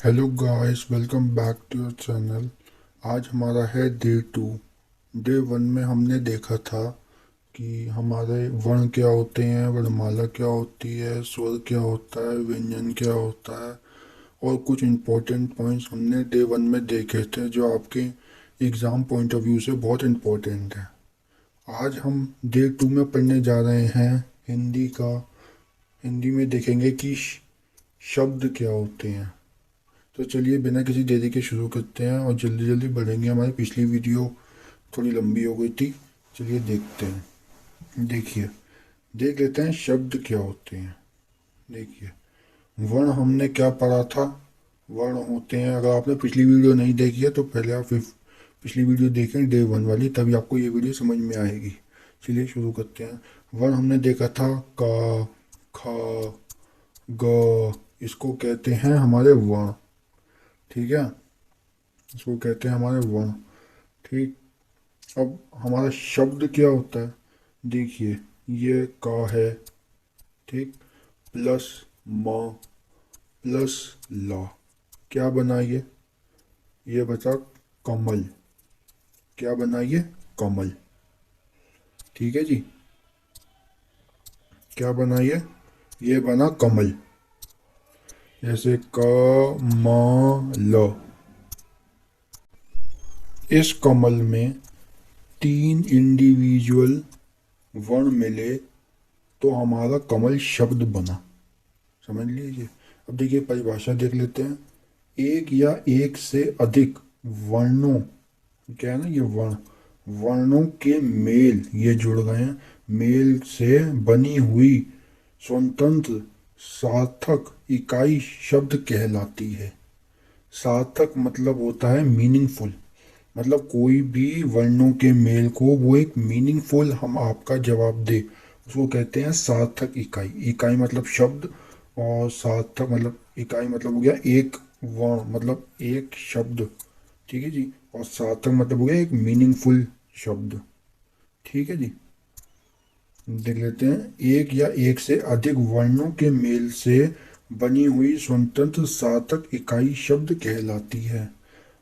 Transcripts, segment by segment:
Hello guys, welcome back to your channel. आज हमारा है डे 2। डे 1 में हमने देखा था कि हमारे वर्ण क्या होते हैं, वर्णमाला क्या होती है, स्वर क्या होता है, व्यंजन क्या होता है और कुछ इम्पोर्टेंट पॉइंट्स हमने डे 1 में देखे थे जो आपके एग्ज़ाम पॉइंट ऑफ व्यू से बहुत इम्पोर्टेंट है। आज हम डे 2 में पढ़ने जा रहे हैं हिंदी का। हिंदी में देखेंगे कि शब्द क्या होते हैं। तो चलिए बिना किसी देरी के शुरू करते हैं और जल्दी जल्दी बढ़ेंगे। हमारी पिछली वीडियो थोड़ी लंबी हो गई थी। चलिए देखते हैं। देखिए, देख लेते हैं शब्द क्या होते हैं। देखिए, वर्ण हमने क्या पढ़ा था। वर्ण होते हैं, अगर आपने पिछली वीडियो नहीं देखी है तो पहले आप पिछली वीडियो देखें डे 1 वाली, तभी आपको ये वीडियो समझ में आएगी। चलिए शुरू करते हैं। वर्ण हमने देखा था का, ख, ग, इसको कहते हैं हमारे वर्ण। ठीक है, इसको कहते हैं हमारे वर्ण। ठीक। अब हमारा शब्द क्या होता है। देखिए, ये का है। ठीक। प्लस म प्लस ला, क्या बना ये बचा कमल। क्या बना ये कमल। ठीक है जी, क्या बना ये बना कमल। जैसे क म ल। इस कमल में 3 इंडिविजुअल वर्ण मिले तो हमारा कमल शब्द बना। समझ लीजिए। अब देखिए, परिभाषा देख लेते हैं। एक या एक से अधिक वर्णों, क्या है ना, ये वर्णों के मेल, ये जुड़ गए हैं, मेल से बनी हुई स्वतंत्र सार्थक इकाई शब्द कहलाती है। सार्थक मतलब होता है मीनिंगफुल। मतलब कोई भी वर्णों के मेल को वो एक मीनिंगफुल हम आपका जवाब दे, उसको कहते हैं सार्थक इकाई। इकाई मतलब शब्द, और सार्थक मतलब इकाई मतलब हो गया एक वर्ण, मतलब एक शब्द। ठीक है जी। और सार्थक मतलब हो गया एक मीनिंगफुल शब्द। ठीक है जी। देख लेते हैं। एक या एक से अधिक वर्णों के मेल से बनी हुई स्वतंत्र सार्थक इकाई शब्द कहलाती है।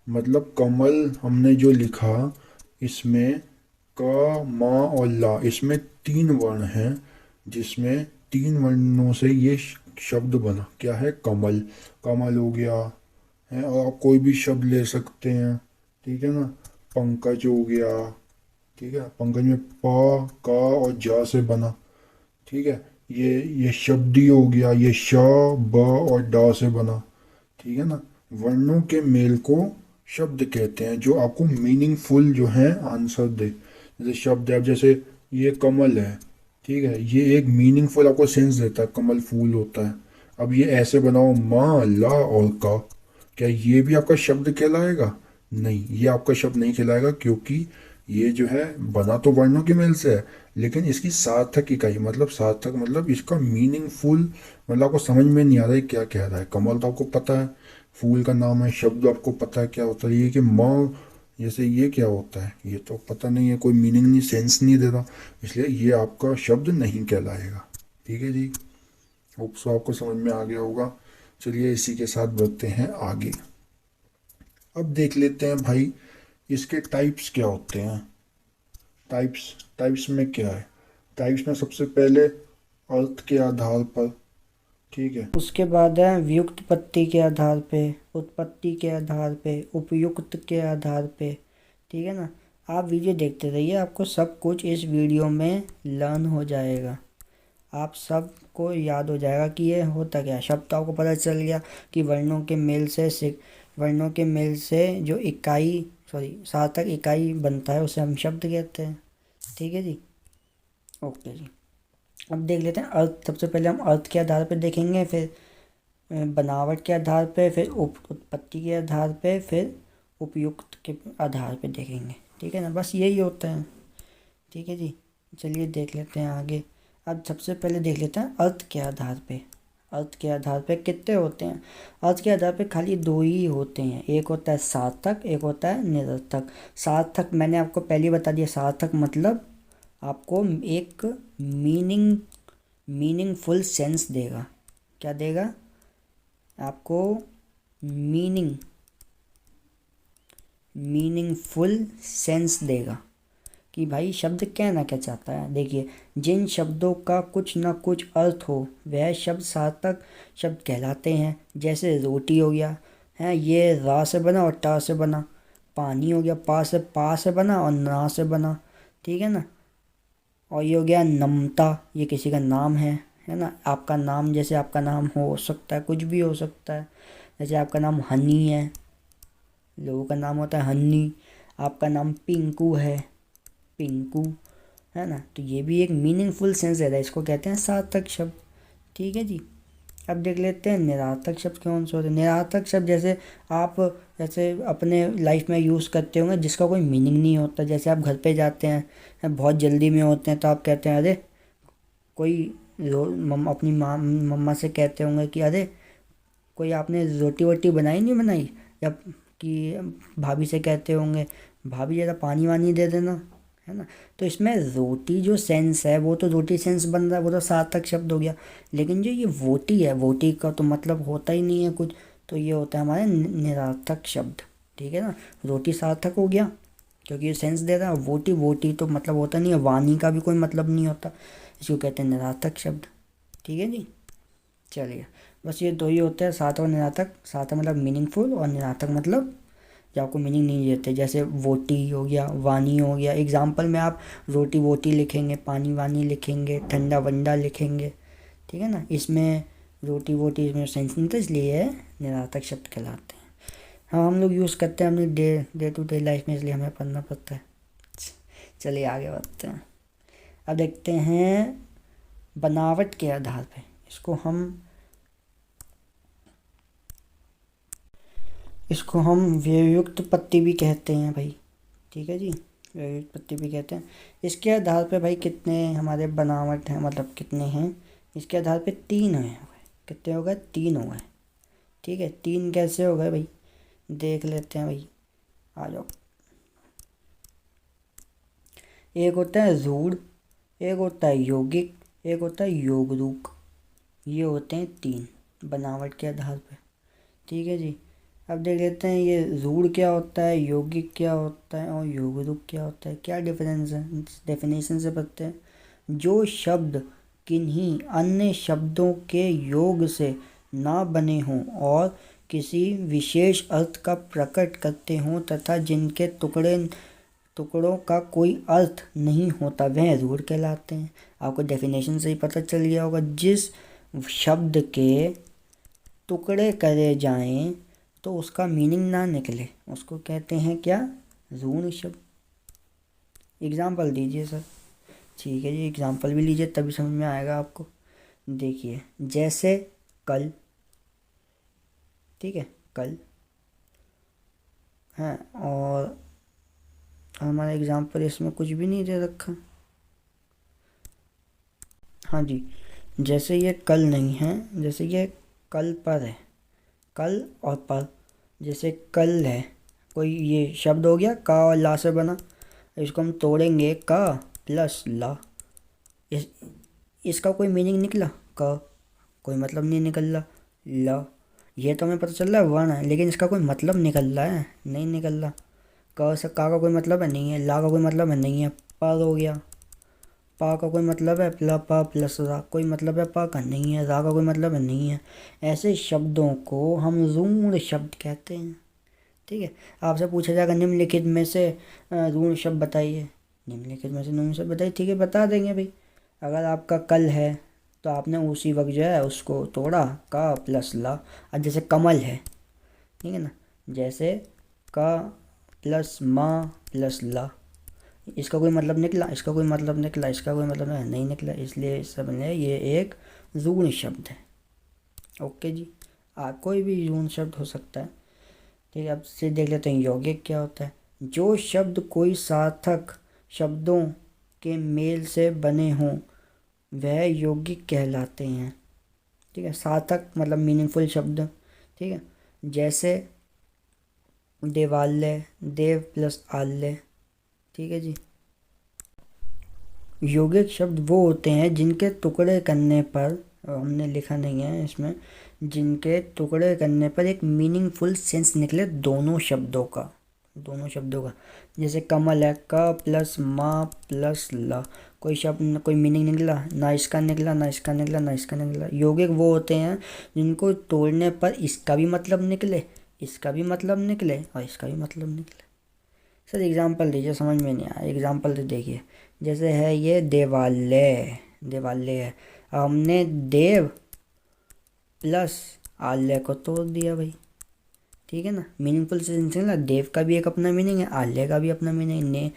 मतलब कमल हमने जो लिखा, इसमें क म और ला, इसमें 3 वर्ण हैं, जिसमें 3 वर्णों से ये शब्द बना। क्या है, कमल। कमल हो गया है। और आप कोई भी शब्द ले सकते हैं। ठीक है ना। पंकज हो गया। ठीक है, पंकज में प क और ज से बना। ठीक है। ये शब्दी हो गया, ये श ब और ड से बना। ठीक है ना। वर्णों के मेल को शब्द कहते हैं जो आपको मीनिंगफुल जो है आंसर दे। जैसे शब्द है, अब जैसे ये कमल है। ठीक है, ये एक मीनिंगफुल आपको सेंस देता है, कमल फूल होता है। अब ये ऐसे बनाओ माँ ला और का, क्या ये भी आपका शब्द कहलाएगा? नहीं, ये आपका शब्द नहीं कहलाएगा, क्योंकि ये जो है बना तो वर्णों के मेल से है, लेकिन इसकी सार्थक इकाई मतलब सार्थक मतलब इसका मीनिंगफुल, मतलब आपको समझ में नहीं आ रहा है क्या कह रहा है। कमल तो आपको पता है, फूल का नाम है। शब्द आपको पता है क्या होता है, ये कि म, जैसे ये क्या होता है ये तो पता नहीं है, कोई मीनिंग नहीं, सेंस नहीं दे रहा, इसलिए ये आपका शब्द नहीं कहलाएगा। ठीक है जी। होप सो आपको समझ में आ गया होगा। चलिए इसी के साथ बढ़ते हैं आगे। अब देख लेते हैं भाई, इसके टाइप्स क्या होते हैं। टाइप्स टाइप्स में क्या है। टाइप्स में सबसे पहले अर्थ के आधार पर। ठीक है। उसके बाद है व्युत्पत्ति के आधार पे, उत्पत्ति के आधार पे, उपयुक्त के आधार पे। ठीक है ना। आप वीडियो देखते रहिए, आपको सब कुछ इस वीडियो में लर्न हो जाएगा। आप सबको याद हो जाएगा कि ये होता क्या है। शब्द तो आपको पता चल गया कि वर्णों के मेल से जो इकाई सार्थक इकाई बनता है उसे हम शब्द कहते हैं। ठीक है जी। ओके जी। अब देख लेते हैं अर्थ। सबसे पहले हम अर्थ के आधार पर देखेंगे, फिर बनावट के आधार पे, फिर उत्पत्ति के आधार पे, फिर उपयुक्त के आधार पे देखेंगे। ठीक है ना, बस यही होता है। ठीक है जी। चलिए देख लेते हैं आगे। अब सबसे पहले देख लेते हैं अर्थ के आधार पे। अर्थ के आधार पे कितने होते हैं। अर्थ के आधार पे खाली 2 ही होते हैं, एक होता है सार्थक, एक होता है निरर्थक। सार्थक मैंने आपको पहले ही बता दिया। सार्थक मतलब आपको एक मीनिंगफुल सेंस देगा। क्या देगा आपको? मीनिंगफुल सेंस देगा कि भाई शब्द कहना क्या चाहता है। देखिए, जिन शब्दों का कुछ ना कुछ अर्थ हो वह शब्द सार्थक शब्द कहलाते हैं। जैसे रोटी हो गया है, ये रा से बना और टा से बना। पानी हो गया, पा से बना और ना से बना, ठीक है ना। और ये हो गया नमता, ये किसी का नाम है ना। आपका नाम, जैसे आपका नाम हो सकता है, कुछ भी हो सकता है। जैसे आपका नाम हनी है, लोगों का नाम होता है हनी। आपका नाम पिंकू है, पिंकू, है ना। तो ये भी एक मीनिंगफुल सेंस देता है, इसको कहते हैं सार्थक शब्द, ठीक है जी। अब देख लेते हैं निरार्थक शब्द कौन से होते हैं। निरार्थक शब्द जैसे आप अपने लाइफ में यूज़ करते होंगे जिसका कोई मीनिंग नहीं होता। जैसे आप घर पे जाते हैं, बहुत जल्दी में होते हैं, तो आप कहते हैं अरे कोई अपनी मम्मा से कहते होंगे कि अरे कोई आपने रोटी वोटी बनाई नहीं बनाई, या कि भाभी से कहते होंगे भाभी ज़रा पानी वानी दे देना, है ना। तो इसमें रोटी जो सेंस है वो तो रोटी सेंस बन रहा है, वो तो सार्थक शब्द हो गया। लेकिन जो ये वोटी है, वोटी का तो मतलब होता ही नहीं है कुछ, तो ये होता है हमारे निरार्थक शब्द, ठीक है ना। रोटी सार्थक हो गया क्योंकि ये सेंस दे रहा है। वोटी तो मतलब होता नहीं है, वाणी का भी कोई मतलब नहीं होता, इसको कहते हैं निरार्थक शब्द, ठीक है जी। चलिए, बस ये दो ही होते हैं, सार्थक और निरार्थक। सार्थक मतलब मीनिंगफुल और निरार्थक मतलब जो आपको मीनिंग नहीं देते। जैसे वोटी हो गया, वाणी हो गया। एग्जाम्पल में आप रोटी वोटी लिखेंगे, पानी वानी लिखेंगे, ठंडा वंडा लिखेंगे, ठीक है ना। इसमें रोटी वोटी इसमें सेंस नहीं था, इसलिए ये निरार्थक शब्द कहलाते हैं। हाँ, हम लोग यूज़ करते हैं अपनी डे टू डे लाइफ में, इसलिए हमें पढ़ना पड़ता है। चलिए आगे बढ़ते हैं। अब देखते हैं बनावट के आधार पे। इसको हम व्ययुक्त पत्ती भी कहते हैं भाई, ठीक है जी। व्ययुक्त पत्ती भी कहते हैं। इसके आधार पे भाई कितने हमारे बनावट हैं, मतलब कितने हैं, इसके आधार पे 3 हैं। कितने हो गए? 3 हो गए, ठीक है। 3 कैसे हो गए भाई, देख लेते हैं भाई, आ जाओ। एक होता है रूढ़, एक होता है यौगिक, एक होता है योगरूक। ये होते हैं 3 बनावट के आधार पे, ठीक है जी। अब देख लेते हैं ये रूढ़ क्या होता है, यौगिक क्या होता है और योगरूप क्या होता है, क्या डिफरेंस है। डेफिनेशन से पढ़ते हैं। जो शब्द किन्हीं अन्य शब्दों के योग से ना बने हों और किसी विशेष अर्थ का प्रकट करते हों तथा जिनके टुकड़ों का कोई अर्थ नहीं होता, वह रूढ़ कहलाते हैं। आपको डेफिनेशन से ही पता चल गया होगा। जिस शब्द के टुकड़े करे जाएं तो उसका मीनिंग ना निकले, उसको कहते हैं क्या? रूढ़ शब्द। एग्जाम्पल दीजिए सर। ठीक है जी, एग्जाम्पल भी लीजिए तभी समझ में आएगा आपको। देखिए, जैसे कल, ठीक है, कल है, और हमारा एग्जाम्पल इसमें कुछ भी नहीं दे रखा। हाँ जी, जैसे ये कल नहीं है, जैसे ये कल पर है, कल और पर। जैसे कल है, कोई ये शब्द हो गया का और ला से बना, इसको हम तोड़ेंगे, का प्लस ला। इसका कोई मीनिंग निकला? का कोई मतलब नहीं निकल रहा। ला, ये तो हमें पता चल रहा है वर्ण है, लेकिन इसका कोई मतलब निकल रहा है? नहीं निकल रहा। का से का कोई मतलब है? नहीं है। ला का कोई मतलब है? नहीं है। पर हो गया, पा का कोई मतलब है? पा प्लस रा, कोई मतलब है पा का? नहीं है। रा का कोई मतलब है? नहीं है। ऐसे शब्दों को हम रूढ़ शब्द कहते हैं, ठीक है। आपसे पूछा जाएगा निम्नलिखित में से रूढ़ शब्द बताइए, निम्नलिखित में से रूढ़ शब्द बताइए, ठीक है, बता देंगे भाई। अगर आपका कल है तो आपने उसी वक्त जो है उसको तोड़ा, का प्लस ला। अब जैसे कमल है, ठीक है ना, जैसे का प्लस माँ प्लस ला, इसका कोई मतलब निकला? इसका कोई मतलब निकला? इसका कोई मतलब नहीं निकला, इसलिए सब ने ये एक रूढ़ शब्द है। ओके जी, कोई भी रूढ़ शब्द हो सकता है, ठीक है। अब से देख लेते हैं यौगिक क्या होता है। जो शब्द कोई सार्थक शब्दों के मेल से बने हों वह यौगिक कहलाते हैं, ठीक है। सार्थक मतलब मीनिंगफुल शब्द, ठीक है। जैसे देवालय, देव प्लस आल्य, ठीक है जी। यौगिक शब्द वो होते हैं जिनके टुकड़े करने पर, हमने लिखा नहीं है इसमें, जिनके टुकड़े करने पर एक मीनिंगफुल सेंस निकले दोनों शब्दों का। जैसे कमल है, क प्लस माँ प्लस ला, कोई शब्द कोई मीनिंग निकला, ना इसका निकला ना इसका निकला ना इसका निकला। यौगिक वो होते हैं जिनको तोड़ने पर इसका भी मतलब निकले, इसका भी मतलब निकले और इसका भी मतलब निकले। सर एग्जाम्पल दीजिए, समझ में नहीं आया, एग्जाम्पल तो देखिए। जैसे है ये देवालय, देवालय है, अब हमने देव प्लस आलय को तोड़ दिया भाई, ठीक है ना। मीनिंगफुल सेंस ना, देव का भी एक अपना मीनिंग है, आलय का भी अपना मीनिंग है।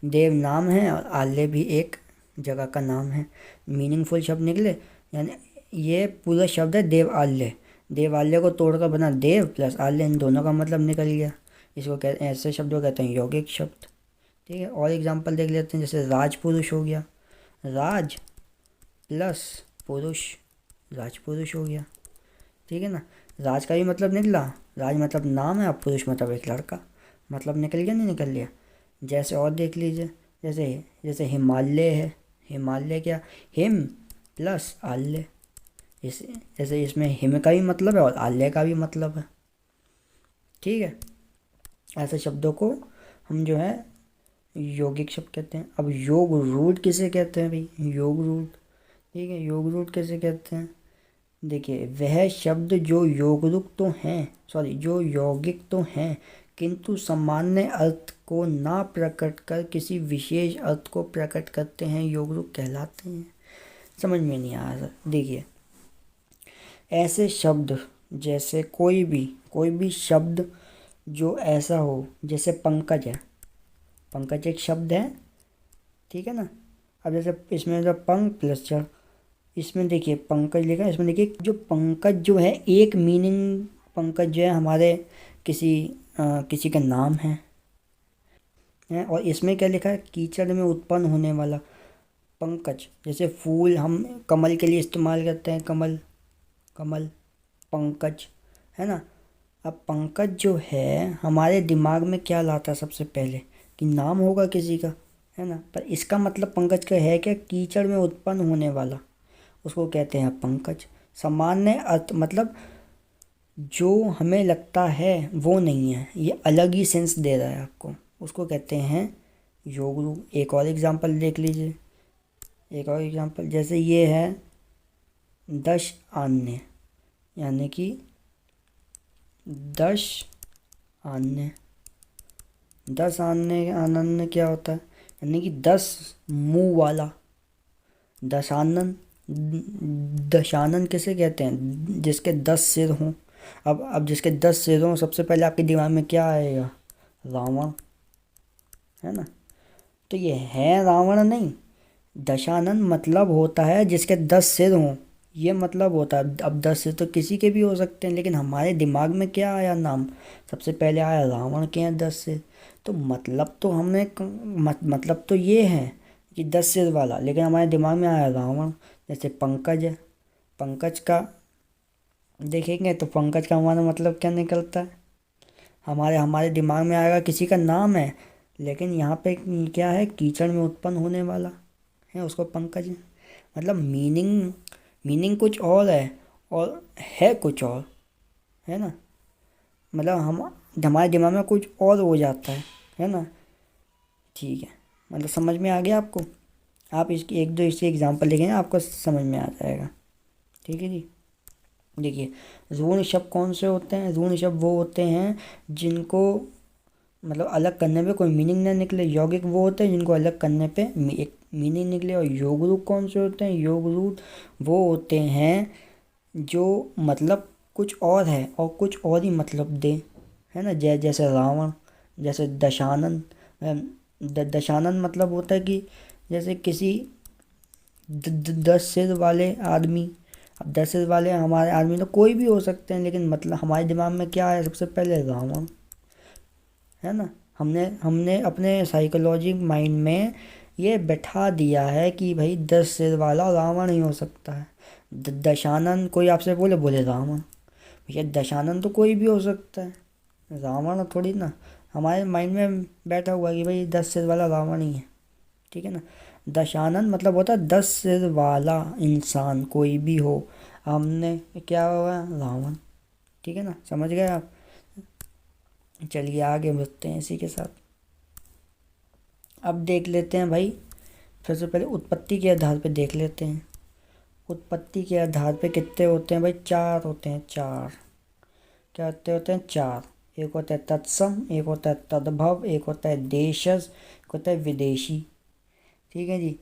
देव नाम है और आलय भी एक जगह का नाम है, मीनिंगफुल शब्द निकले। यानी ये पूरा शब्द है देवालय, देवालय को तोड़कर बना देव प्लस आलय, इन दोनों का मतलब निकल गया। इसको कहते हैं, ऐसे शब्दों को कहते हैं यौगिक शब्द, ठीक है। और एग्जाम्पल देख लेते हैं, जैसे राजपुरुष हो गया, राज प्लस पुरुष, राजपुरुष हो गया, ठीक है ना। राज का भी मतलब निकला, राज मतलब नाम है और पुरुष मतलब एक लड़का, मतलब निकल गया नहीं निकल गया। जैसे और देख लीजिए, जैसे हिमालय है, हिमालय क्या, हिम प्लस आल्य, जैसे इसमें हिम का भी मतलब है और आल्य का भी मतलब है, ठीक है। ऐसे शब्दों को हम जो है यौगिक शब्द कहते हैं। अब योग रूढ़ किसे कहते हैं भाई, योग रूढ़, ठीक है। योग रूढ़ कैसे कहते हैं, देखिए, वह शब्द जो योगरूप तो हैं, जो यौगिक तो हैं, किंतु सामान्य अर्थ को ना प्रकट कर किसी विशेष अर्थ को प्रकट करते हैं, योगरूप कहलाते हैं। समझ में नहीं आ रहा, देखिए ऐसे शब्द, जैसे कोई भी शब्द जो ऐसा हो, जैसे पंकज है, पंकज एक शब्द है, ठीक है ना। अब जैसे इसमें जो पंक प्लस च, इसमें देखिए पंकज लिखा है, इसमें देखिए जो पंकज जो है एक मीनिंग, पंकज जो है हमारे किसी का नाम है, और इसमें क्या लिखा है, कीचड़ में उत्पन्न होने वाला पंकज। जैसे फूल हम कमल के लिए इस्तेमाल करते हैं, कमल, कमल पंकज, है ना। अब पंकज जो है हमारे दिमाग में क्या लाता है सबसे पहले, कि नाम होगा किसी का, है ना। पर इसका मतलब पंकज का है क्या, कीचड़ में उत्पन्न होने वाला, उसको कहते हैं पंकज। सामान्य अर्थ मतलब जो हमें लगता है वो नहीं है, ये अलग ही सेंस दे रहा है आपको, उसको कहते हैं योगरूप। एक और एग्जांपल देख लीजिए, एक और एग्जांपल, जैसे ये है दश आन्य, यानी कि दश आन्य, दस आन्य आनन्य क्या होता है, यानी कि 10 मुंह वाला, दशानन, दशानन किसे कहते हैं, जिसके 10 सिर हों। अब जिसके 10 सिर हों, सबसे पहले आपके दिमाग में क्या आएगा, रावण, है ना। तो ये है रावण नहीं, दशानन मतलब होता है जिसके 10 सिर हों, ये मतलब होता है। अब 10 सिर तो किसी के भी हो सकते हैं, लेकिन हमारे दिमाग में क्या आया नाम, सबसे पहले आया रावण के हैं 10 सिर। तो मतलब तो हमें मतलब तो ये है कि 10 सिर वाला, लेकिन हमारे दिमाग में आया रावण। जैसे पंकज है, पंकज का देखेंगे तो पंकज का हमारा मतलब क्या निकलता है, हमारे दिमाग में आएगा किसी का नाम है, लेकिन यहाँ पे क्या है, कीचड़ में उत्पन्न होने वाला है, उसको पंकज है। मतलब मीनिंग कुछ और है और है कुछ और, है ना। मतलब हमारे दिमाग में कुछ और हो जाता है ना, ठीक है। मतलब समझ में आ गया आपको, आप इसकी एक दो इसके एग्जांपल देखेंगे आपको समझ में आ जाएगा, ठीक है जी। देखिए ऋण शब्द कौन से होते हैं, ऋण शब्द वो होते हैं जिनको मतलब अलग करने पे कोई मीनिंग ना निकले। यौगिक वो होते हैं जिनको अलग करने पे एक मीनिंग निकले। और योगरूप कौन से होते हैं, योगरूप वो होते हैं जो मतलब कुछ और है और कुछ और ही मतलब दे, है ना। जैसे रावण, जैसे दशानन, दशानन मतलब होता है कि जैसे किसी 10 सिर वाले आदमी, अब 10 सिर वाले हमारे आदमी तो कोई भी हो सकते हैं, लेकिन मतलब हमारे दिमाग में क्या है, सबसे पहले रावण, है ना। हमने अपने साइकोलॉजी माइंड में ये बैठा दिया है कि भाई 10 सिर वाला रावण ही हो सकता है। दशानन कोई आपसे बोले रावण, भैया दशानन तो कोई भी हो सकता है, रावण थोड़ी ना। हमारे माइंड में बैठा हुआ है कि भाई 10 सिर वाला रावण ही है, ठीक है ना। दशानन मतलब होता है 10 सिर वाला इंसान, कोई भी हो। हमने क्या होगा, रावण। ठीक है ना, समझ गए आप। चलिए आगे बढ़ते हैं इसी के साथ। अब देख लेते हैं भाई, सबसे पहले उत्पत्ति के आधार पे देख लेते हैं। उत्पत्ति के आधार पे कितने होते हैं भाई, 4 होते हैं, 4। क्या होते हैं, 4। एक होता है तत्सम, एक होता है तद्भव, एक होता है देशज, एक होता है विदेशी। ठीक है जी।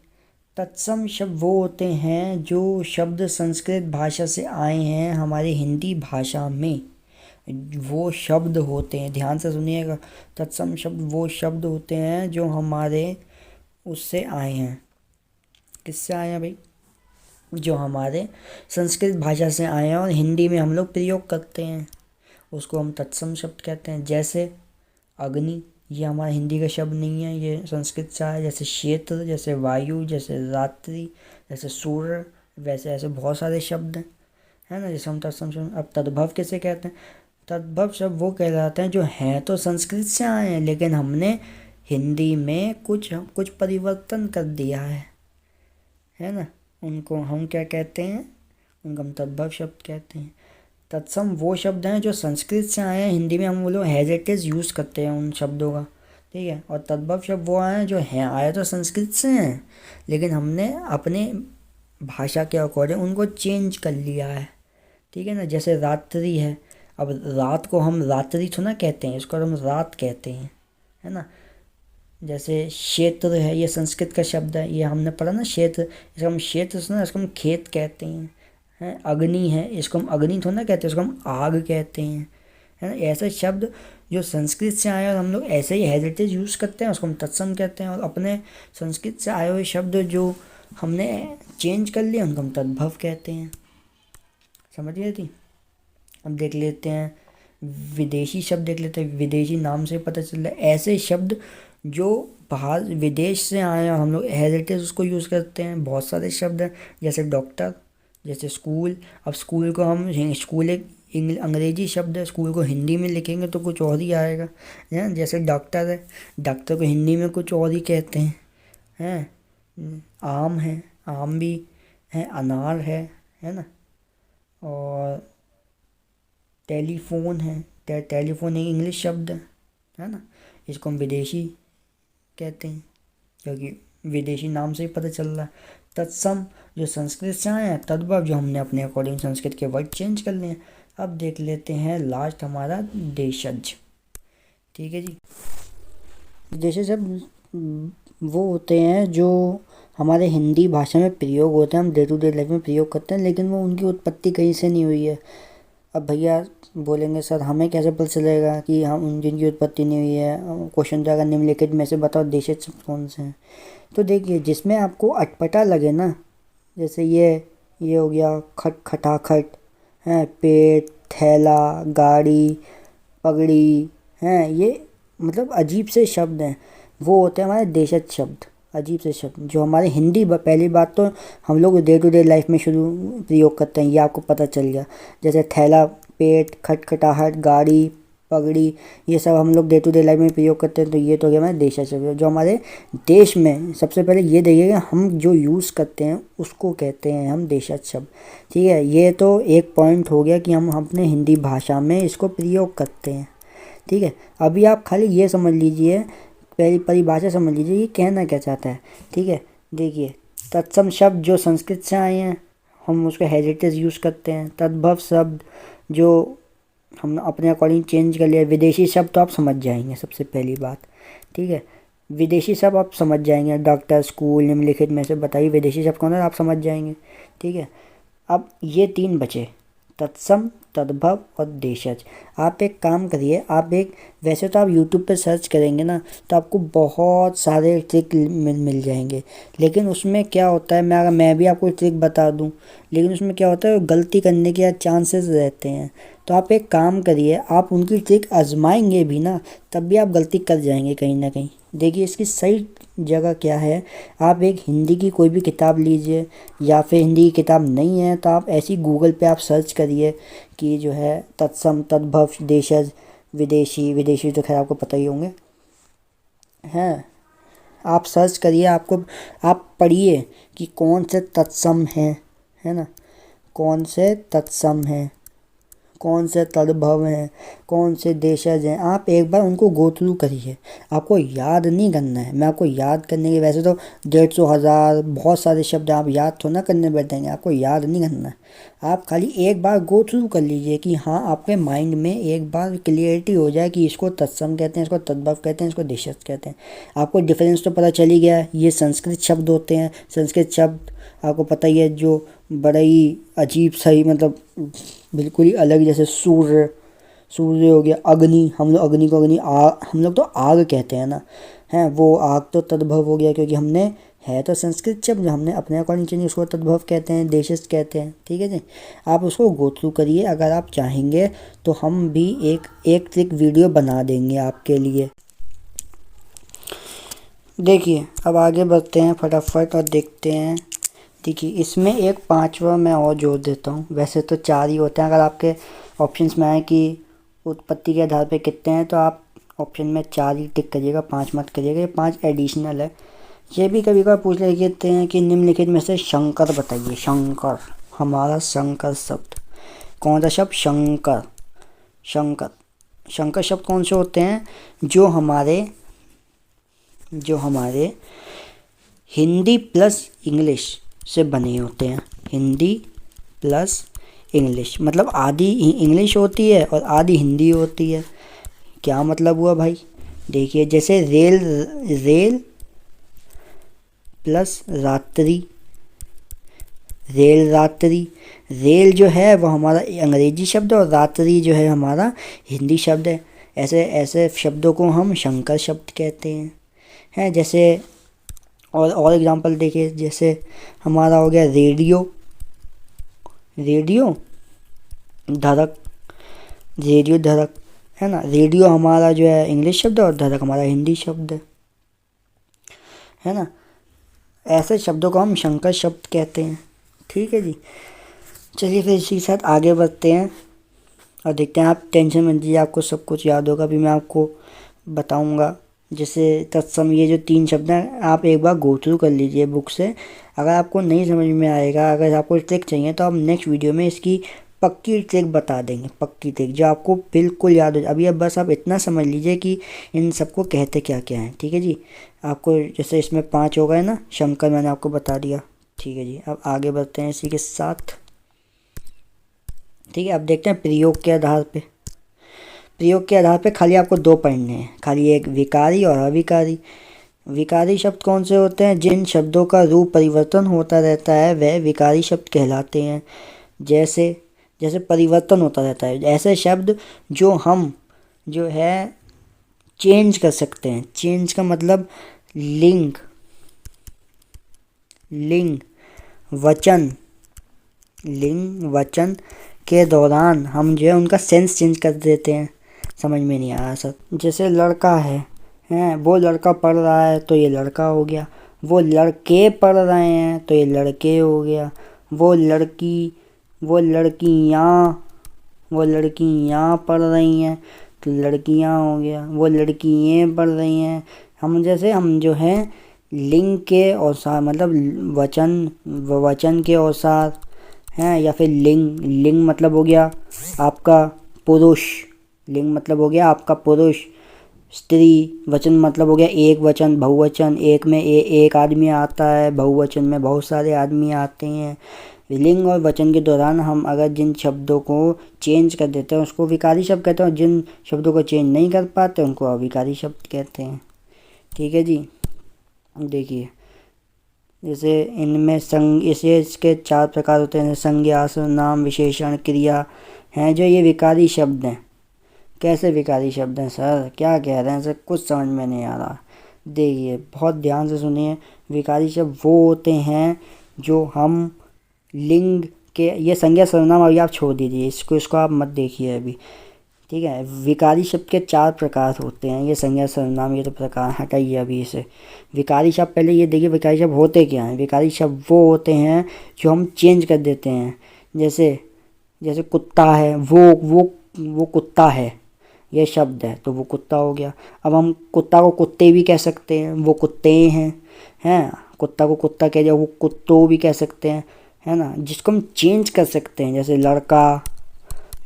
तत्सम शब्द वो होते हैं जो शब्द संस्कृत भाषा से आए हैं हमारी हिंदी भाषा में, वो शब्द होते हैं, ध्यान से सुनिएगा। तत्सम शब्द वो शब्द होते हैं जो हमारे उससे आए हैं। किससे आए हैं भाई, जो हमारे संस्कृत भाषा से आए हैं और हिंदी में हम लोग प्रयोग करते हैं, उसको हम तत्सम शब्द कहते हैं। जैसे अग्नि, ये हमारा हिंदी का शब्द नहीं है, ये संस्कृत से आया। जैसे क्षेत्र, जैसे वायु, जैसे रात्रि, जैसे सूर्य, वैसे ऐसे बहुत सारे शब्द हैं, है ना, जैसे हम तत्सम शब्द। अब तद्भव किसे कहते हैं, तद्भव शब्द वो कहलाते हैं जो हैं तो संस्कृत से आए हैं लेकिन हमने हिंदी में कुछ परिवर्तन कर दिया है ना, उनको हम क्या कहते हैं, उनको हम तद्भव शब्द कहते हैं। तत्सम वो शब्द हैं जो संस्कृत से आए हैं, हिंदी में हम वो लोग हैज इट इज़ यूज़ करते हैं उन शब्दों का। ठीक है। और तद्भव शब्द वो आए हैं जो हैं आए तो संस्कृत से हैं लेकिन हमने अपने भाषा के अकॉर्डिंग उनको चेंज कर लिया है। ठीक है ना, जैसे रात्रि है, अब रात को हम रात्रि थोड़ा कहते हैं, इसको हम रात कहते हैं, है ना। जैसे क्षेत्र है, ये संस्कृत का शब्द है, ये हमने पढ़ा ना क्षेत्र, इसको हम क्षेत्र सुना, इसको हम खेत कहते हैं। अग्नि है, इसको हम अग्नि थोड़ा ना कहते हैं, इसको हम आग कहते हैं, है ना। ऐसे शब्द जो संस्कृत से आए और हम लोग ऐसे ही हेरिटेज यूज़ करते हैं, उसको हम तत्सम कहते हैं। और अपने संस्कृत से आए हुए शब्द जो हमने चेंज कर लिए उनको हम तद्भव कहते हैं। समझ गए थी। अब देख लेते हैं विदेशी शब्द, देख लेते हैं। विदेशी नाम से पता चल रहा है ऐसे शब्द जो बाहर विदेश से आए हैं और हम लोग हेरिटेज उसको यूज़ करते हैं। बहुत सारे शब्द हैं, जैसे डॉक्टर, जैसे स्कूल। अब स्कूल को हम, स्कूल एक अंग्रेजी शब्द है, स्कूल को हिंदी में लिखेंगे तो कुछ और ही आएगा, है। जैसे डॉक्टर है, डॉक्टर को हिंदी में कुछ और ही कहते हैं। आम है, आम भी है, अनार है ना। और टेलीफोन है, टेलीफोन एक इंग्लिश शब्द है ना, इसको हम विदेशी कहते हैं क्योंकि विदेशी नाम से ही पता चल रहा है। तत्सम जो संस्कृत से आए हैं, तद्भव जो हमने अपने अकॉर्डिंग संस्कृत के वर्ड चेंज कर लिए हैं। अब देख लेते हैं लास्ट हमारा देशज। ठीक है जी। देशज शब्द वो होते हैं जो हमारे हिंदी भाषा में प्रयोग होते हैं, हम डे टू डे लाइफ में प्रयोग करते हैं, लेकिन वो उनकी उत्पत्ति कहीं से नहीं हुई है। अब भैया बोलेंगे सर हमें कैसे पता चलेगा कि हम जिनकी उत्पत्ति नहीं हुई है, क्वेश्चन जाएगा निम्नलिखित में से बताओ देशज शब्द कौन से हैं। तो देखिए जिसमें आपको अटपटा लगे ना, जैसे ये हो गया खटाखट, है, पेट, थैला, गाड़ी, पगड़ी, हैं, ये मतलब अजीब से शब्द हैं, वो होते हैं हमारे देशज शब्द। अजीब से शब्द जो हमारे हिंदी, पहली बात तो हम लोग डे टू डे लाइफ में शुरू प्रयोग करते हैं, ये आपको पता चल गया। जैसे थैला, पेट, खटखटाहट, गाड़ी, पगड़ी, ये सब हम लोग डे टू डे लाइफ में प्रयोग करते हैं, तो ये तो हो गया हमारे देशज शब्द जो हमारे देश में। सबसे पहले ये देखिएगा, हम जो यूज़ करते हैं उसको कहते हैं हम देशज शब्द। ठीक है, ये तो एक पॉइंट हो गया कि हम अपने हिंदी भाषा में इसको प्रयोग करते हैं। ठीक है, अभी आप खाली ये समझ लीजिए, पहली परिभाषा समझ लीजिए ये कहना क्या चाहता है। ठीक है, देखिए तत्सम शब्द जो संस्कृत से आए हैं हम उसका हेरिटेज यूज़ करते हैं। तद्भव शब्द जो हम अपने अकॉर्डिंग चेंज कर लिया। विदेशी शब्द तो आप समझ जाएंगे सबसे पहली बात। ठीक है, विदेशी शब्द आप समझ जाएंगे, डॉक्टर, स्कूल, निम्नलिखित में से बताइए विदेशी शब्द कौन है, आप समझ जाएंगे। ठीक है, अब ये 3 बचे, तत्सम, तद्भव और देशज। आप एक काम करिए, आप एक, वैसे तो आप यूट्यूब पे सर्च करेंगे ना तो आपको बहुत सारे ट्रिक मिल जाएंगे, लेकिन उसमें क्या होता है, मैं भी आपको ट्रिक बता दूं, लेकिन उसमें क्या होता है गलती करने के चांसेस रहते हैं। तो आप एक काम करिए, आप उनकी ट्रिक आजमाएंगे भी ना तब भी आप गलती कर जाएंगे कहीं ना कहीं। देखिए इसकी सही जगह क्या है, आप एक हिंदी की कोई भी किताब लीजिए, या फिर हिंदी की किताब नहीं है तो आप ऐसी गूगल पे आप सर्च करिए कि जो है तत्सम, तद्भव, देशज, विदेशी तो खैर आपको पता ही होंगे हैं। आप सर्च करिए, आप पढ़िए कि कौन से तत्सम हैं, है ना। कौन से तत्सम हैं, कौन से तद्भव हैं, कौन से देशज हैं। आप एक बार उनको गो थ्रू करिए, आपको याद नहीं करना है। मैं आपको याद करने के वैसे तो 150 हज़ार बहुत सारे शब्द आप याद तो ना करने बैठेंगे, आपको याद नहीं करना है। आप खाली एक बार गो थ्रू कर लीजिए कि हाँ आपके माइंड में एक बार क्लियरिटी हो जाए कि इसको तत्सम कहते हैं, इसको तद्भव कहते हैं, इसको देशज कहते हैं। आपको डिफरेंस तो पता चल ही गया है। ये संस्कृत शब्द होते हैं, संस्कृत शब्द आपको पता ही है जो बड़ा ही अजीब सा ही मतलब बिल्कुल ही अलग, जैसे सूर्य, सूर्य हो गया, अग्नि, हम लोग अग्नि को अग्नि आग, हम लोग तो आग कहते हैं ना, हैं वो आग तो तद्भव हो गया क्योंकि हमने है तो संस्कृत शब्द हमने अपने अकॉर्डिंग चेंज, उसको तद्भव कहते हैं, देशज कहते हैं। ठीक है जी, आप उसको गो थ्रू करिए। अगर आप चाहेंगे तो हम भी एक ट्रिक वीडियो बना देंगे आपके लिए। देखिए अब आगे बढ़ते हैं फटाफट और देखते हैं। देखिए इसमें एक पांचवा मैं और जोड़ देता हूँ, वैसे तो 4 ही होते हैं। अगर आपके ऑप्शंस में आए कि उत्पत्ति के आधार पे कितने हैं तो आप ऑप्शन में 4 ही टिक करिएगा, 5 मत करिएगा। ये 5 एडिशनल है। ये भी कभी कभार पूछ लेते हैं कि निम्नलिखित में से शंकर बताइए। शंकर, हमारा शंकर शब्द कौन सा शब्द? शंकर। शंकर, शंकर शब्द कौन से होते हैं? जो हमारे हिंदी प्लस इंग्लिश से बने होते हैं। हिंदी प्लस इंग्लिश मतलब आधी इंग्लिश होती है और आधी हिंदी होती है। क्या मतलब हुआ भाई? देखिए जैसे रेल प्लस रात्रि, रेल रात्रि। रेल जो है वो हमारा अंग्रेजी शब्द है और रात्रि जो है हमारा हिंदी शब्द है। ऐसे शब्दों को हम शंकर शब्द कहते हैं। जैसे और एग्जांपल देखिए, जैसे हमारा हो गया रेडियो, रेडियो धड़क, रेडियो धड़क है ना। रेडियो हमारा जो है इंग्लिश शब्द है और धड़क हमारा हिंदी शब्द है ना। ऐसे शब्दों को हम शंकर शब्द कहते हैं। ठीक है जी, चलिए फिर इसी के साथ आगे बढ़ते हैं और देखते हैं। आप टेंशन मत लीजिए, आपको सब कुछ याद होगा। अभी मैं आपको बताऊंगा। जैसे तत्सम, ये जो 3 शब्द हैं आप एक बार गो थ्रू कर लीजिए बुक से। अगर आपको नहीं समझ में आएगा, अगर आपको ट्रिक चाहिए तो आप नेक्स्ट वीडियो में इसकी पक्की ट्रिक बता देंगे, पक्की ट्रिक जो आपको बिल्कुल याद हो। अभी अब बस आप इतना समझ लीजिए कि इन सबको कहते क्या क्या हैं। ठीक है जी, आपको जैसे इसमें 5 हो गए ना, शंकर मैंने आपको बता दिया। ठीक है जी, अब आगे बढ़ते हैं इसी के साथ। ठीक है, अब देखते हैं प्रयोग के आधार पे। प्रयोग के आधार पे खाली आपको 2 पढ़ने हैं, खाली एक विकारी और अविकारी। विकारी शब्द कौन से होते हैं? जिन शब्दों का रूप परिवर्तन होता रहता है वह विकारी शब्द कहलाते हैं। जैसे परिवर्तन होता रहता है, ऐसे शब्द जो हम जो है चेंज कर सकते हैं। चेंज का मतलब लिंग, वचन के दौरान हम जो है उनका सेंस चेंज कर देते हैं। समझ में नहीं आया सर। जैसे लड़का है वो लड़का पढ़ रहा है तो ये लड़का हो गया। वो लड़के पढ़ रहे हैं तो ये लड़के हो गया। वो लड़कियाँ पढ़ रही हैं तो लड़कियाँ हो गया। वो लड़कियाँ पढ़ रही हैं। हम जो है लिंग के औसार मतलब वचन के औसार हैं, या फिर लिंग मतलब हो गया आपका पुरुष, लिंग मतलब हो गया आपका पुरुष। स्त्री वचन मतलब हो गया एक वचन, बहुवचन एक में एक आदमी आता है, बहुवचन में बहुत सारे आदमी आते हैं। लिंग और वचन के दौरान हम अगर जिन शब्दों को चेंज कर देते हैं उसको विकारी शब्द कहते हैं, और जिन शब्दों को चेंज नहीं कर पाते उनको अविकारी शब्द कहते हैं। ठीक है जी, देखिए जैसे इनमें इसके 4 प्रकार होते हैं। संज्ञा, सर्वनाम, विशेषण, क्रिया हैं जो ये विकारी शब्द हैं। कैसे विकारी शब्द हैं सर? क्या कह रहे हैं सर? कुछ समझ में नहीं आ रहा। देखिए बहुत ध्यान से सुनिए। विकारी शब्द वो होते हैं जो हम लिंग के, ये संज्ञा सर्वनाम अभी आप छोड़ दीजिए, इसको आप मत देखिए अभी। ठीक है, विकारी शब्द के 4 प्रकार होते हैं। ये संज्ञा सर्वनाम ये तो प्रकार हटाइए अभी इसे। विकारी शब्द पहले ये देखिए विकारी शब्द होते क्या हैं। विकारी शब्द वो होते हैं जो हम चेंज कर देते हैं। जैसे कुत्ता है, वो कुत्ता है, ये शब्द है तो वो कुत्ता हो गया। अब हम कुत्ता को कुत्ते भी कह सकते हैं, वो कुत्ते हैं। कुत्ता को कुत्ता कह दिया, वो कुत्तों भी कह सकते हैं। है ना, जिसको हम चेंज कर सकते हैं। जैसे लड़का,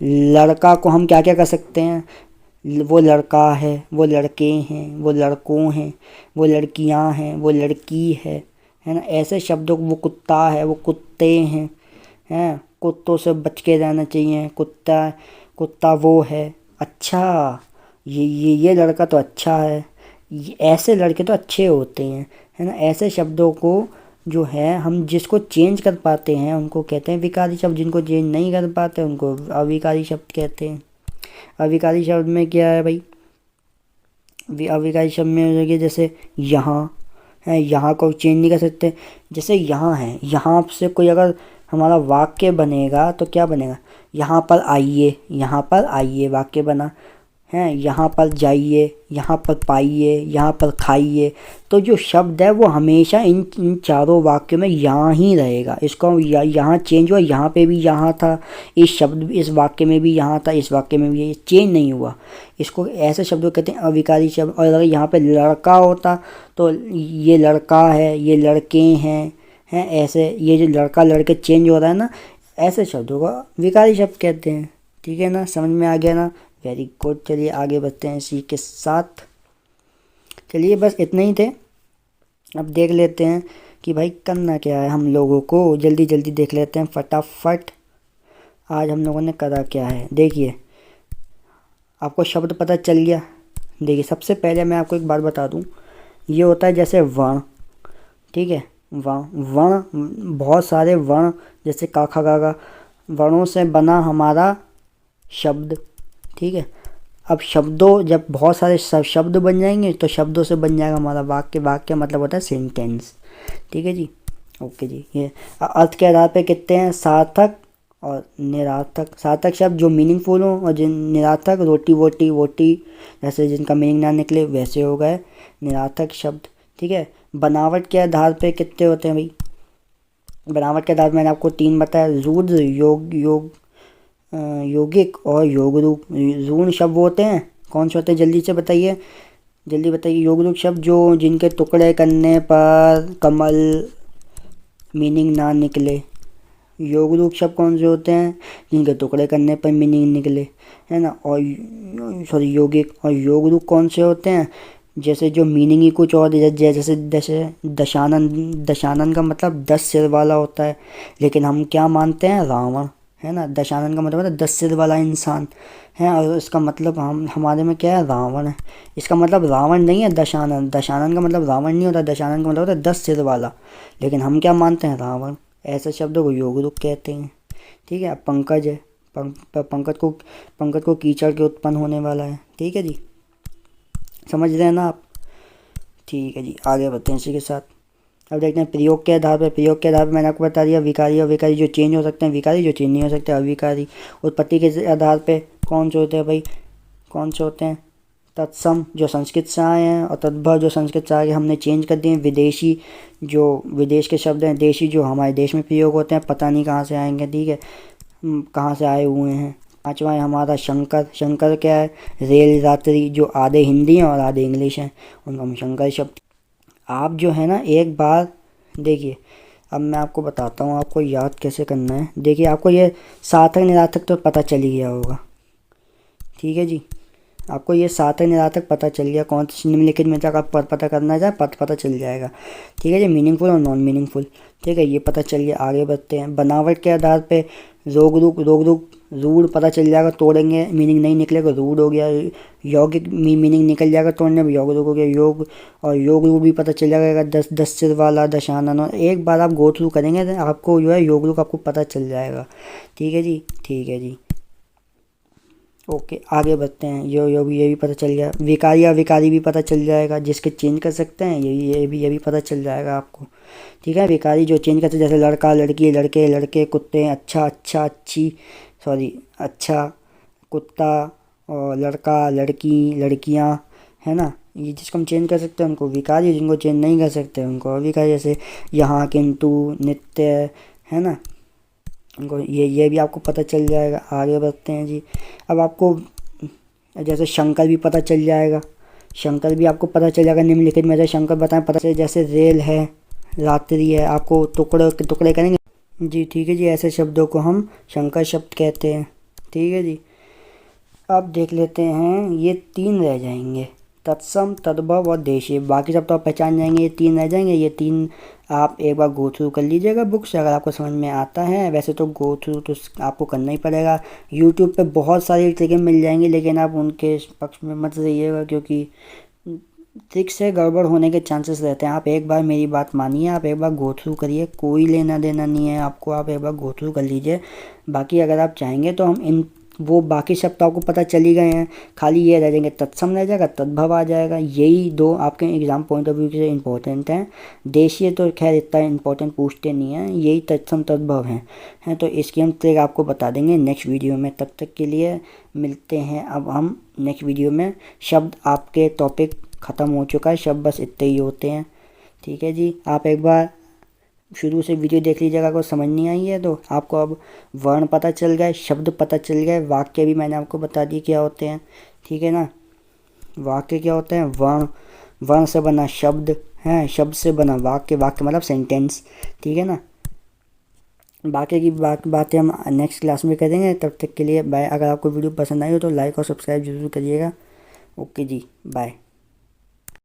लड़का को हम क्या क्या कर सकते हैं, वो लड़का है, वो लड़के हैं, वो लड़कों हैं, वो लड़कियां हैं, वो लड़की है ना। ऐसे शब्दों को, वो कुत्ता है, वो कुत्ते हैं, कुत्तों से बच के रहना चाहिए। कुत्ता, कुत्ता वो है, अच्छा ये लड़का तो अच्छा है, ये ऐसे लड़के तो अच्छे होते हैं, है ना। ऐसे शब्दों को जो है हम जिसको चेंज कर पाते हैं उनको कहते हैं विकारी शब्द, जिनको चेंज नहीं कर पाते उनको अविकारी शब्द कहते हैं। अविकारी शब्द में क्या है भाई, अविकारी शब्द में हो गया जैसे यहाँ है, यहाँ को चेंज नहीं कर सकते। जैसे यहाँ है, यहाँ से कोई अगर हमारा वाक्य बनेगा तो क्या बनेगा, यहाँ पर आइए, यहाँ पर आइए वाक्य बना है, यहाँ पर जाइए, यहाँ पर पाइए, यहाँ पर खाइए। तो जो शब्द है वो हमेशा इन चारों वाक्यों में यहाँ ही रहेगा। इसको यहाँ चेंज हुआ, यहाँ पे भी यहाँ था, इस शब्द इस वाक्य में भी यहाँ था, इस वाक्य में भी ये चेंज नहीं हुआ। इसको ऐसे शब्दों कहते हैं अविकारी शब्द। और अगर यहाँ पे लड़का होता तो ये लड़का है, ये लड़के हैं ऐसे, ये जो लड़का लड़के चेंज हो रहा है ना, ऐसे शब्दों को विकारी शब्द कहते हैं। ठीक है ना, समझ में आ गया ना, वेरी गुड। चलिए आगे बढ़ते हैं इसी के साथ। चलिए बस इतने ही थे। अब देख लेते हैं कि भाई करना क्या है हम लोगों को, जल्दी जल्दी देख लेते हैं फटाफट। आज हम लोगों ने करा क्या है, देखिए आपको शब्द पता चल गया। देखिए सबसे पहले मैं आपको एक बात बता दूं, ये होता है जैसे वर्ण, ठीक है, वर्ण, बहुत सारे वर्ण जैसे का खा गा गा, वर्णों से बना हमारा शब्द। ठीक है, अब शब्दों, जब बहुत सारे शब्द बन जाएंगे तो शब्दों से बन जाएगा हमारा वाक्य। वाक्य मतलब होता है सेंटेंस। ठीक है जी, ओके जी। ये अर्थ के आधार पे कितने हैं, सार्थक और निरार्थक। सार्थक शब्द जो मीनिंगफुल हो, और जिन निरार्थक रोटी वोटी वोटी जैसे जिनका मीनिंग ना निकले वैसे हो गए निरार्थक शब्द। ठीक है, बनावट के आधार पे कितने होते हैं भाई, बनावट के आधार पे मैंने आपको 3 बताया, रुद्र, यौगिक और योगरूप। ऋण शब्द होते हैं, कौन से होते हैं जल्दी से बताइए, जल्दी बताइए। योगरूप शब्द जो जिनके टुकड़े करने पर कमल मीनिंग ना निकले। योगरूप शब्द कौन से होते हैं, जिनके टुकड़े करने पर मीनिंग निकले, है ना। और सॉरी यौगिक। और योगरूप कौन से होते हैं, जैसे जो मीनिंग ही कुछ और, जैसे दशानन का मतलब 10 सिर वाला होता है, लेकिन हम क्या मानते हैं, रावण, है ना। दशानन का मतलब है 10 सिर वाला इंसान है, और इसका मतलब हमारे में क्या है, रावण है। इसका मतलब रावण नहीं है दशानन, दशानन का मतलब रावण नहीं होता, दशानन का मतलब होता है 10 सिर वाला, लेकिन हम क्या मानते हैं, रावण। ऐसे शब्दों को योगरूप कहते हैं। ठीक है, अब पंकज है, पंकज को कीचड़ के उत्पन्न होने वाला है। ठीक है जी, समझ रहे हैं ना आप। ठीक है जी, आगे बढ़ते हैं इसी के साथ। अब देखते हैं प्रयोग के आधार पर। प्रयोग के आधार पर मैंने आपको बता दिया विकारी और विकारी जो चेंज हो सकते हैं, विकारी जो चेंज नहीं हो सकते अविकारी। उत्पत्ति के आधार पे कौन से होते हैं भाई, कौन से होते हैं, तत्सम जो संस्कृत से आए हैं, और तद्भव जो संस्कृत से आए हमने चेंज कर दिए। विदेशी जो विदेश के शब्द हैं, देशी जो हमारे देश में प्रयोग होते हैं, पता नहीं कहाँ से आएंगे, ठीक है, कहाँ से आए हुए हैं। 5वां है हमारा शंकर। शंकर क्या है, रेल यात्री, जो आधे हिंदी हैं और आधे इंग्लिश हैं, उनको हम शंकर शब्द। आप जो है ना एक बार देखिए, अब मैं आपको बताता हूँ आपको याद कैसे करना है। देखिए आपको ये सार्थक निरार्थक तो पता चल ही गया होगा। ठीक है जी, आपको ये सार्थक निरार्थक पता चल गया, कौन सी निम्नलिखित में तक आप पता करना चाहे पता चल जाएगा। ठीक है जी, मीनिंगफुल और नॉन मीनिंगफुल। ठीक है, ये पता चल गया। आगे बढ़ते हैं। बनावट के आधार पे रोग रूप रूढ़ पता चल जाएगा, तोड़ेंगे मीनिंग नहीं निकलेगा रूढ़ हो गया। यौगिक मीनिंग निकल जाएगा तोड़ने में, योग रूप हो गया योग। और योग रूप भी पता चल जाएगा, 10 सिर वाला, दशानन। और एक बार आप गो थ्रू करेंगे तो आपको जो है योग रूप आपको पता चल जाएगा। ठीक है जी, ठीक है जी, ओके आगे बढ़ते हैं। ये भी पता चल गया। विकारी या विकारी भी पता चल जाएगा, जिसके चेंज कर सकते हैं, ये भी पता चल जाएगा आपको। ठीक है, विकारी जो चेंज करते हैं, जैसे लड़का लड़की, लड़के लड़के, कुत्ते अच्छा अच्छा अच्छी, सॉरी अच्छा कुत्ता, और लड़का लड़की लड़कियां, है ना। ये जिसको हम चेंज कर सकते हैं उनको विकारी, जिनको चेंज नहीं कर सकते उनको अविकारी। जैसे यहाँ, किंतु, नित्य, है ना, उनको ये भी आपको पता चल जाएगा। आगे बढ़ते हैं जी। अब आपको जैसे शंकर भी पता चल जाएगा, शंकर भी आपको पता चल जाएगा निम्नलिखित में से शंकर बताएं पता चले। जैसे रेल है, रात्रि है, आपको टुकड़े करेंगे, जी ठीक है जी, ऐसे शब्दों को हम शंकर शब्द कहते हैं। ठीक है जी, अब देख लेते हैं, ये 3 रह जाएंगे, तत्सम, तद्भव और देशीय। बाकी सब तो आप पहचान जाएंगे, ये 3 रह जाएंगे। ये 3 आप एक बार गो थ्रू कर लीजिएगा बुक से, अगर आपको समझ में आता है। वैसे तो गो थ्रू तो आपको करना ही पड़ेगा। यूट्यूब पे बहुत सारी ट्रिकें मिल जाएंगी, लेकिन आप उनके पक्ष में मत रहिएगा, क्योंकि ट्रिक से गड़बड़ होने के चांसेस रहते हैं। आप एक बार मेरी बात मानिए, आप एक बार गो थ्रू करिए, कोई लेना देना नहीं है आपको, आप एक बार गो थ्रू कर लीजिए। बाकी अगर आप चाहेंगे तो हम इन वो बाकी शब्द आपको पता चल ही गए हैं, खाली ये रह जाएंगे, तत्सम रह जाएगा, तद्भव आ जाएगा। यही 2 आपके एग्जाम पॉइंट ऑफ व्यू से इंपॉर्टेंट हैं। देशीय तो खैर इतना इंपॉर्टेंट पूछते नहीं हैं, यही तत्सम तद्भव हैं। तो इसकी हम ट्रिक आपको बता देंगे नेक्स्ट वीडियो में। तब तक के लिए मिलते हैं अब हम नेक्स्ट वीडियो में। शब्द आपके टॉपिक ख़त्म हो चुका है, शब्द बस इतने ही होते हैं। ठीक है जी, आप एक बार शुरू से वीडियो देख लीजिएगा, अगर समझ नहीं आई है तो आपको अब वर्ण पता चल गए, शब्द पता चल गए, वाक्य भी मैंने आपको बता दिए क्या होते हैं। ठीक है ना, वाक्य क्या होते हैं, वर्ण, वर्ण से बना शब्द है, शब्द से बना वाक्य, वाक्य मतलब सेंटेंस। ठीक है ना, बाकी की बातें हम नेक्स्ट क्लास में करेंगे। तब तक के लिए बाय। अगर आपको वीडियो पसंद आई हो तो लाइक और सब्सक्राइब जरूर करिएगा। ओके जी, बाय।